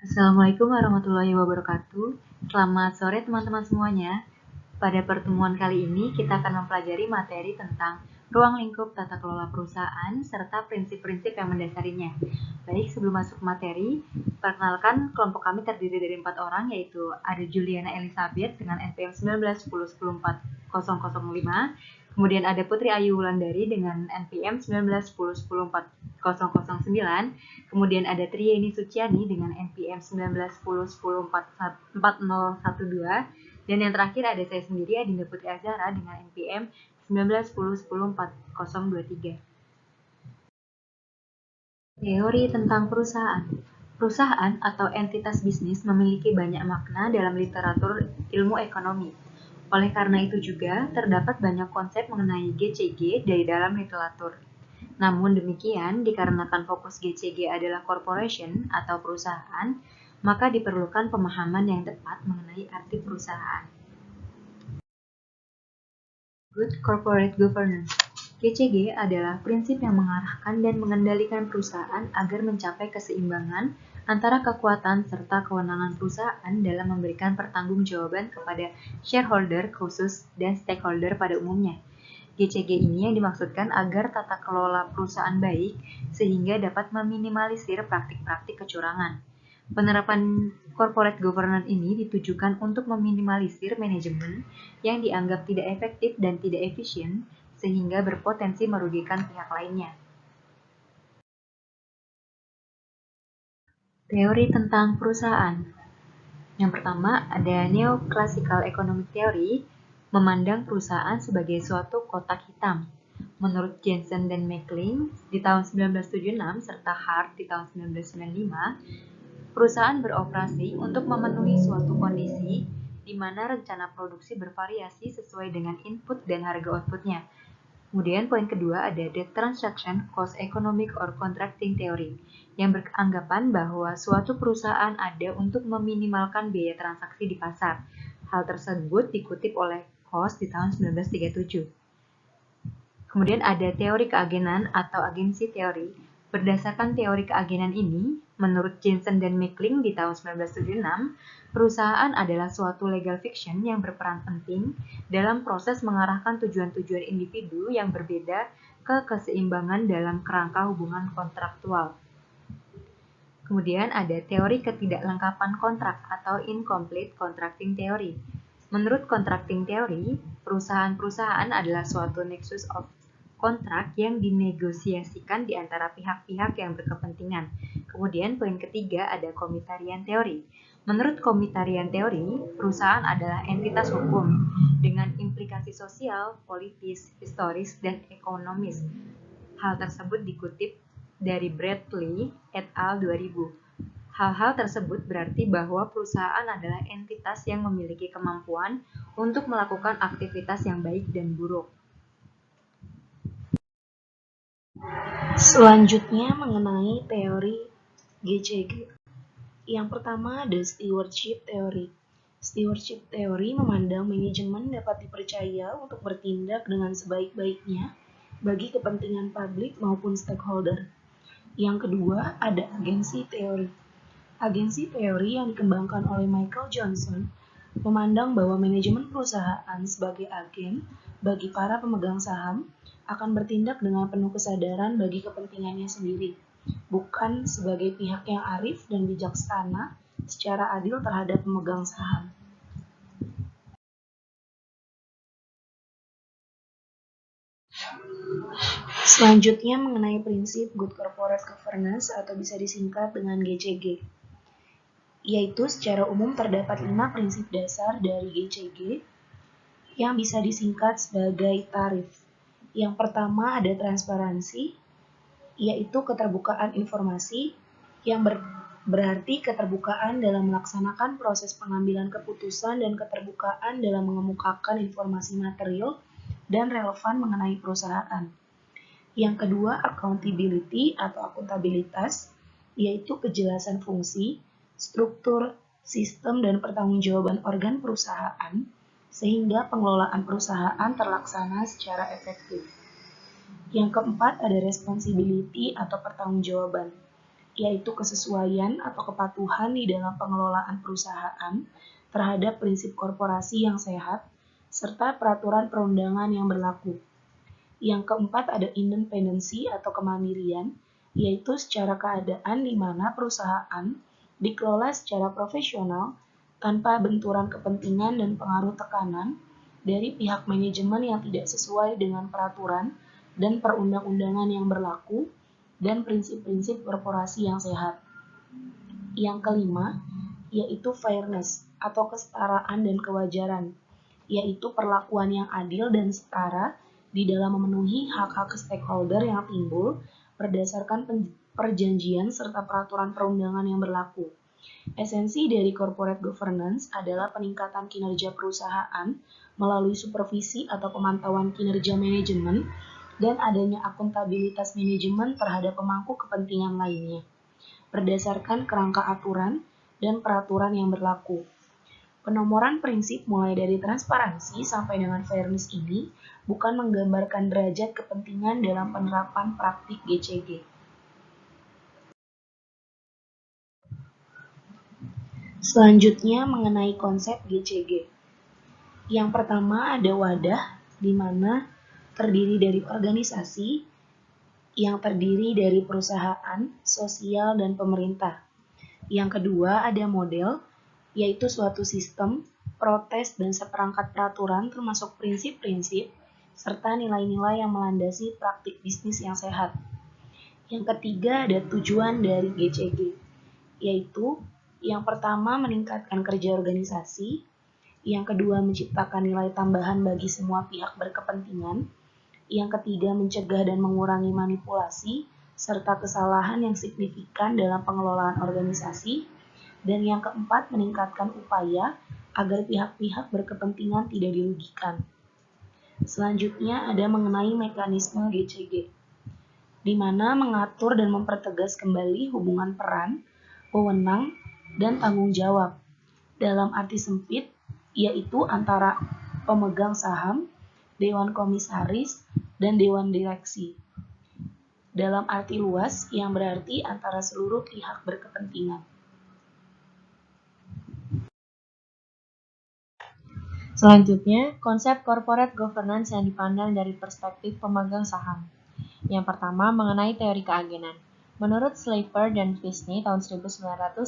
Assalamualaikum warahmatullahi wabarakatuh. Selamat sore teman-teman semuanya. Pada pertemuan kali ini kita akan mempelajari materi tentang ruang lingkup tata kelola perusahaan serta prinsip-prinsip yang mendasarinya. Baik, sebelum masuk materi, perkenalkan kelompok kami terdiri dari 4 orang, yaitu ada Juliana Elizabeth dengan NPM 1910104005, kemudian ada Putri Ayu Wulandari dengan NPM 1910104009, kemudian ada Trieni Suciani dengan NPM 1910104012, dan yang terakhir ada saya sendiri, Adinda Putri Azhara dengan NPM 1910104023. Teori tentang perusahaan. Perusahaan atau entitas bisnis memiliki banyak makna dalam literatur ilmu ekonomi. Oleh karena itu juga, terdapat banyak konsep mengenai GCG dari dalam literatur. Namun demikian, dikarenakan fokus GCG adalah corporation atau perusahaan, maka diperlukan pemahaman yang tepat mengenai arti perusahaan. Good Corporate Governance. GCG adalah prinsip yang mengarahkan dan mengendalikan perusahaan agar mencapai keseimbangan antara kekuatan serta kewenangan perusahaan dalam memberikan pertanggungjawaban kepada shareholder khusus dan stakeholder pada umumnya. GCG ini yang dimaksudkan agar tata kelola perusahaan baik sehingga dapat meminimalisir praktik-praktik kecurangan. Penerapan corporate governance ini ditujukan untuk meminimalisir manajemen yang dianggap tidak efektif dan tidak efisien sehingga berpotensi merugikan pihak lainnya. Teori tentang perusahaan. Yang pertama ada Neoclassical Economic Theory, memandang perusahaan sebagai suatu kotak hitam. Menurut Jensen dan Mackling di tahun 1976 serta Hart di tahun 1995, perusahaan beroperasi untuk memenuhi suatu kondisi di mana rencana produksi bervariasi sesuai dengan input dan harga outputnya. Kemudian poin kedua ada the transaction cost economic or contracting theory, yang beranggapan bahwa suatu perusahaan ada untuk meminimalkan biaya transaksi di pasar. Hal tersebut dikutip oleh Coase di tahun 1937. Kemudian ada teori keagenan atau agensi teori. Berdasarkan teori keagenan ini, menurut Jensen dan Mackling di tahun 1976, perusahaan adalah suatu legal fiction yang berperan penting dalam proses mengarahkan tujuan-tujuan individu yang berbeda ke keseimbangan dalam kerangka hubungan kontraktual. Kemudian ada teori ketidaklengkapan kontrak atau incomplete contracting theory. Menurut contracting theory, perusahaan-perusahaan adalah suatu nexus of kontrak yang dinegosiasikan di antara pihak-pihak yang berkepentingan. Kemudian poin ketiga ada komitarian teori. Menurut komitarian teori, perusahaan adalah entitas hukum dengan implikasi sosial, politis, historis, dan ekonomis. Hal tersebut dikutip dari Bradley et al. 2000. Hal-hal tersebut berarti bahwa perusahaan adalah entitas yang memiliki kemampuan untuk melakukan aktivitas yang baik dan buruk. Selanjutnya mengenai teori GCG. Yang pertama ada stewardship theory. Stewardship theory memandang manajemen dapat dipercaya untuk bertindak dengan sebaik-baiknya bagi kepentingan publik maupun stakeholder. Yang kedua ada agensi teori. Agensi teori yang dikembangkan oleh Michael Johnson memandang bahwa manajemen perusahaan sebagai agen bagi para pemegang saham akan bertindak dengan penuh kesadaran bagi kepentingannya sendiri, bukan sebagai pihak yang arif dan bijaksana secara adil terhadap pemegang saham. Selanjutnya mengenai prinsip Good Corporate Governance atau bisa disingkat dengan GCG. Yaitu secara umum terdapat 5 prinsip dasar dari GCG yang bisa disingkat sebagai tarif. Yang pertama ada transparansi, yaitu keterbukaan informasi yang berarti keterbukaan dalam melaksanakan proses pengambilan keputusan dan keterbukaan dalam mengemukakan informasi material dan relevan mengenai perusahaan. Yang kedua, accountability atau akuntabilitas, yaitu kejelasan fungsi, struktur, sistem, dan pertanggungjawaban organ perusahaan, sehingga pengelolaan perusahaan terlaksana secara efektif. Yang keempat ada responsibility atau pertanggungjawaban, yaitu kesesuaian atau kepatuhan di dalam pengelolaan perusahaan terhadap prinsip korporasi yang sehat, serta peraturan perundangan yang berlaku. Yang keempat ada independensi atau kemandirian, yaitu secara keadaan di mana perusahaan dikelola secara profesional tanpa benturan kepentingan dan pengaruh tekanan dari pihak manajemen yang tidak sesuai dengan peraturan dan perundang-undangan yang berlaku dan prinsip-prinsip korporasi yang sehat. Yang kelima, yaitu fairness atau kesetaraan dan kewajaran, yaitu perlakuan yang adil dan setara di dalam memenuhi hak-hak stakeholder yang timbul berdasarkan perjanjian serta peraturan perundangan yang berlaku. Esensi dari corporate governance adalah peningkatan kinerja perusahaan melalui supervisi atau pemantauan kinerja manajemen dan adanya akuntabilitas manajemen terhadap pemangku kepentingan lainnya, berdasarkan kerangka aturan dan peraturan yang berlaku. Penomoran prinsip mulai dari transparansi sampai dengan fairness ini bukan menggambarkan derajat kepentingan dalam penerapan praktik GCG. Selanjutnya mengenai konsep GCG. Yang pertama ada wadah, di mana terdiri dari organisasi yang terdiri dari perusahaan, sosial, dan pemerintah. Yang kedua ada model, yaitu suatu sistem, proses, dan seperangkat peraturan termasuk prinsip-prinsip, serta nilai-nilai yang melandasi praktik bisnis yang sehat. Yang ketiga ada tujuan dari GCG, yaitu yang pertama meningkatkan kerja organisasi, yang kedua menciptakan nilai tambahan bagi semua pihak berkepentingan, yang ketiga mencegah dan mengurangi manipulasi, serta kesalahan yang signifikan dalam pengelolaan organisasi, dan yang keempat meningkatkan upaya agar pihak-pihak berkepentingan tidak dirugikan. Selanjutnya ada mengenai mekanisme GCG, di mana mengatur dan mempertegas kembali hubungan peran, wewenang, dan tanggung jawab. Dalam arti sempit, yaitu antara pemegang saham, dewan komisaris, dan dewan direksi. Dalam arti luas, yang berarti antara seluruh pihak berkepentingan. Selanjutnya, konsep corporate governance yang dipandang dari perspektif pemegang saham. Yang pertama, mengenai teori keagenan. Menurut Slaper dan Fisney tahun 1997,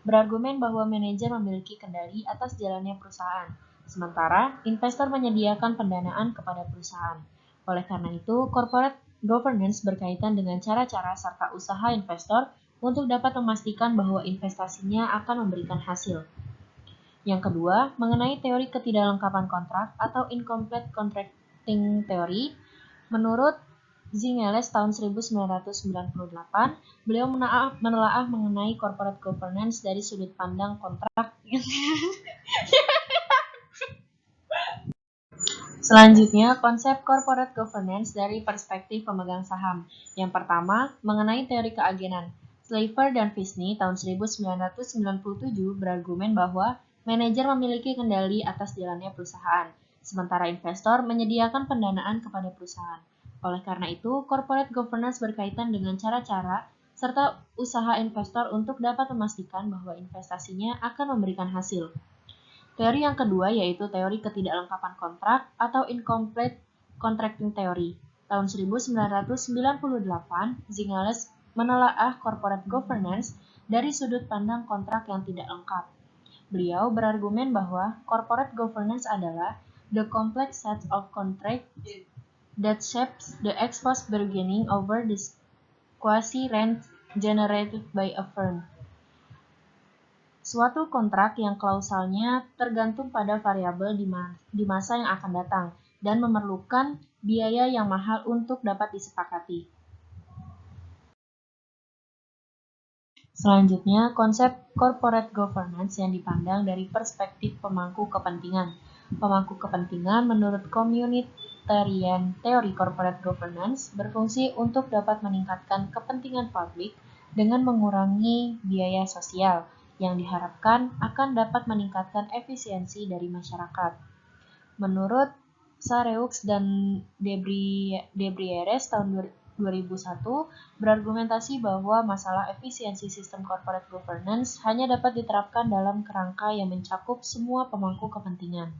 berargumen bahwa manajer memiliki kendali atas jalannya perusahaan, sementara investor menyediakan pendanaan kepada perusahaan. Oleh karena itu, corporate governance berkaitan dengan cara-cara serta usaha investor untuk dapat memastikan bahwa investasinya akan memberikan hasil. Yang kedua, mengenai teori ketidaklengkapan kontrak atau incomplete contracting theory. Menurut Zingales tahun 1998, beliau menelaah mengenai corporate governance dari sudut pandang kontrak. Selanjutnya, konsep corporate governance dari perspektif pemegang saham. Yang pertama, mengenai teori keagenan. Slaper dan Fisney tahun 1997 berargumen bahwa manajer memiliki kendali atas jalannya perusahaan, sementara investor menyediakan pendanaan kepada perusahaan. Oleh karena itu, corporate governance berkaitan dengan cara-cara serta usaha investor untuk dapat memastikan bahwa investasinya akan memberikan hasil. Teori yang kedua yaitu teori ketidaklengkapan kontrak atau incomplete contracting theory. Tahun 1998, Zingales menelaah corporate governance dari sudut pandang kontrak yang tidak lengkap. Beliau berargumen bahwa corporate governance adalah the complex set of contracts that shapes the ex-post bargaining over the quasi-rent generated by a firm. Suatu kontrak yang klausalnya tergantung pada variabel di masa yang akan datang dan memerlukan biaya yang mahal untuk dapat disepakati. Selanjutnya, konsep corporate governance yang dipandang dari perspektif pemangku kepentingan. Pemangku kepentingan menurut Communitarian Theory Corporate Governance berfungsi untuk dapat meningkatkan kepentingan publik dengan mengurangi biaya sosial yang diharapkan akan dapat meningkatkan efisiensi dari masyarakat. Menurut Sareux dan Debrieres tahun 2001 berargumentasi bahwa masalah efisiensi sistem corporate governance hanya dapat diterapkan dalam kerangka yang mencakup semua pemangku kepentingan.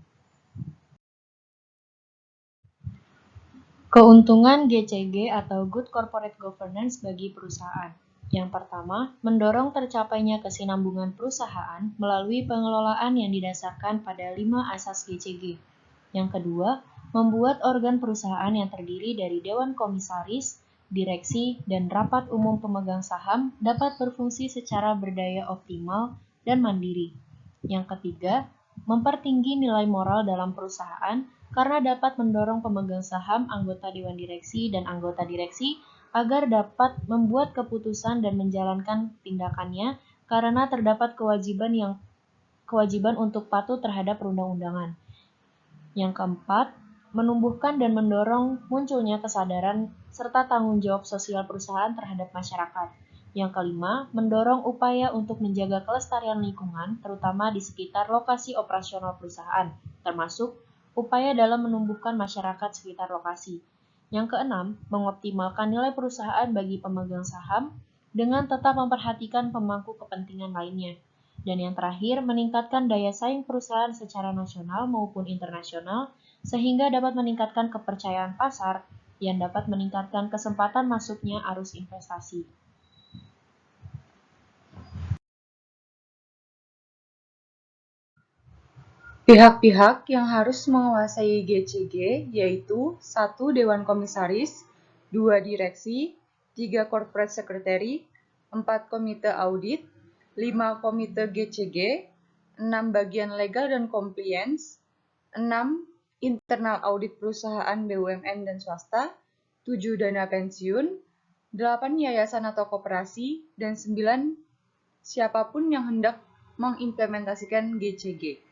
Keuntungan GCG atau Good Corporate Governance bagi perusahaan. Yang pertama, mendorong tercapainya kesinambungan perusahaan melalui pengelolaan yang didasarkan pada 5 asas GCG. Yang kedua, membuat organ perusahaan yang terdiri dari Dewan Komisaris, Direksi, dan Rapat Umum Pemegang Saham dapat berfungsi secara berdaya optimal dan mandiri. Yang ketiga, mempertinggi nilai moral dalam perusahaan karena dapat mendorong pemegang saham, anggota Dewan Direksi, dan anggota direksi agar dapat membuat keputusan dan menjalankan tindakannya karena terdapat kewajiban untuk patuh terhadap perundang-undangan. Yang keempat, menumbuhkan dan mendorong munculnya kesadaran serta tanggung jawab sosial perusahaan terhadap masyarakat. Yang kelima, mendorong upaya untuk menjaga kelestarian lingkungan, terutama di sekitar lokasi operasional perusahaan, termasuk upaya dalam menumbuhkan masyarakat sekitar lokasi. Yang keenam, mengoptimalkan nilai perusahaan bagi pemegang saham dengan tetap memperhatikan pemangku kepentingan lainnya. Dan yang terakhir, meningkatkan daya saing perusahaan secara nasional maupun internasional sehingga dapat meningkatkan kepercayaan pasar yang dapat meningkatkan kesempatan masuknya arus investasi. Pihak-pihak yang harus menguasai GCG yaitu 1. Dewan Komisaris, 2. Direksi, 3. Corporate Secretary, 4. Komite Audit, 5. Komite GCG, 6. Bagian Legal dan Compliance, 6. Internal Audit Perusahaan BUMN dan Swasta, 7. Dana Pensiun, 8. Yayasan atau Koperasi, dan 9. Siapapun yang hendak mengimplementasikan GCG.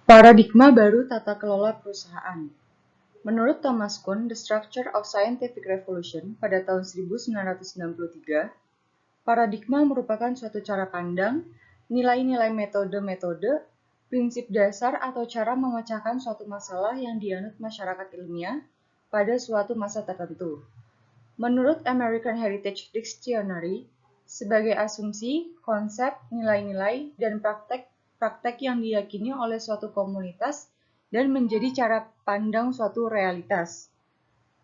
Paradigma baru tata kelola perusahaan. Menurut Thomas Kuhn, The Structure of Scientific Revolution pada tahun 1993, paradigma merupakan suatu cara pandang, nilai-nilai metode-metode, prinsip dasar atau cara memecahkan suatu masalah yang dianut masyarakat ilmiah pada suatu masa tertentu. Menurut American Heritage Dictionary, sebagai asumsi, konsep, nilai-nilai, dan praktek yang diyakini oleh suatu komunitas dan menjadi cara pandang suatu realitas.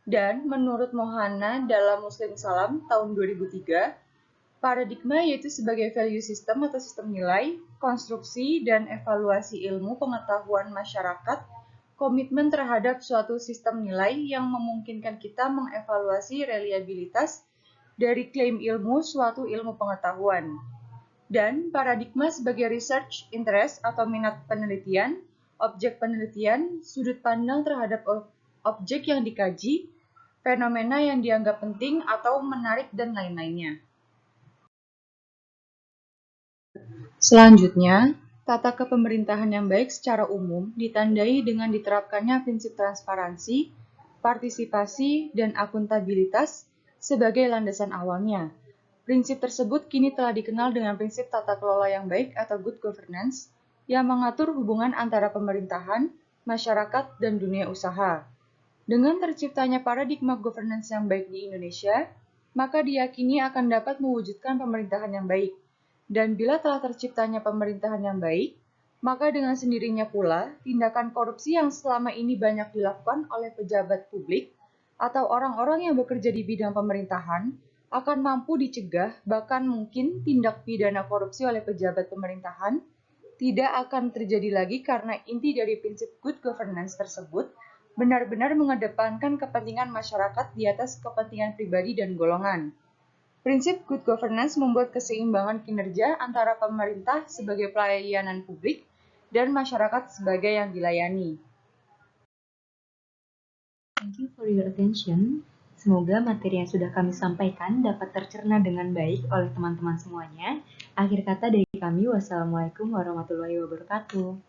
Dan menurut Mohana dalam Muslim Salam tahun 2003, paradigma yaitu sebagai value system atau sistem nilai, konstruksi dan evaluasi ilmu pengetahuan masyarakat, komitmen terhadap suatu sistem nilai yang memungkinkan kita mengevaluasi reliabilitas dari klaim ilmu suatu ilmu pengetahuan. Dan paradigma sebagai research interest atau minat penelitian, objek penelitian, sudut pandang terhadap objek yang dikaji, fenomena yang dianggap penting atau menarik, dan lain-lainnya. Selanjutnya, tata kepemerintahan yang baik secara umum ditandai dengan diterapkannya prinsip transparansi, partisipasi, dan akuntabilitas sebagai landasan awalnya. Prinsip tersebut kini telah dikenal dengan prinsip tata kelola yang baik atau good governance yang mengatur hubungan antara pemerintahan, masyarakat, dan dunia usaha. Dengan terciptanya paradigma governance yang baik di Indonesia, maka diyakini akan dapat mewujudkan pemerintahan yang baik. Dan bila telah terciptanya pemerintahan yang baik, maka dengan sendirinya pula tindakan korupsi yang selama ini banyak dilakukan oleh pejabat publik atau orang-orang yang bekerja di bidang pemerintahan akan mampu dicegah, bahkan mungkin tindak pidana korupsi oleh pejabat pemerintahan tidak akan terjadi lagi karena inti dari prinsip good governance tersebut benar-benar mengedepankan kepentingan masyarakat di atas kepentingan pribadi dan golongan. Prinsip good governance membuat keseimbangan kinerja antara pemerintah sebagai pelayanan publik dan masyarakat sebagai yang dilayani. Thank you for your attention. Semoga materi yang sudah kami sampaikan dapat tercerna dengan baik oleh teman-teman semuanya. Akhir kata dari kami, wassalamualaikum warahmatullahi wabarakatuh.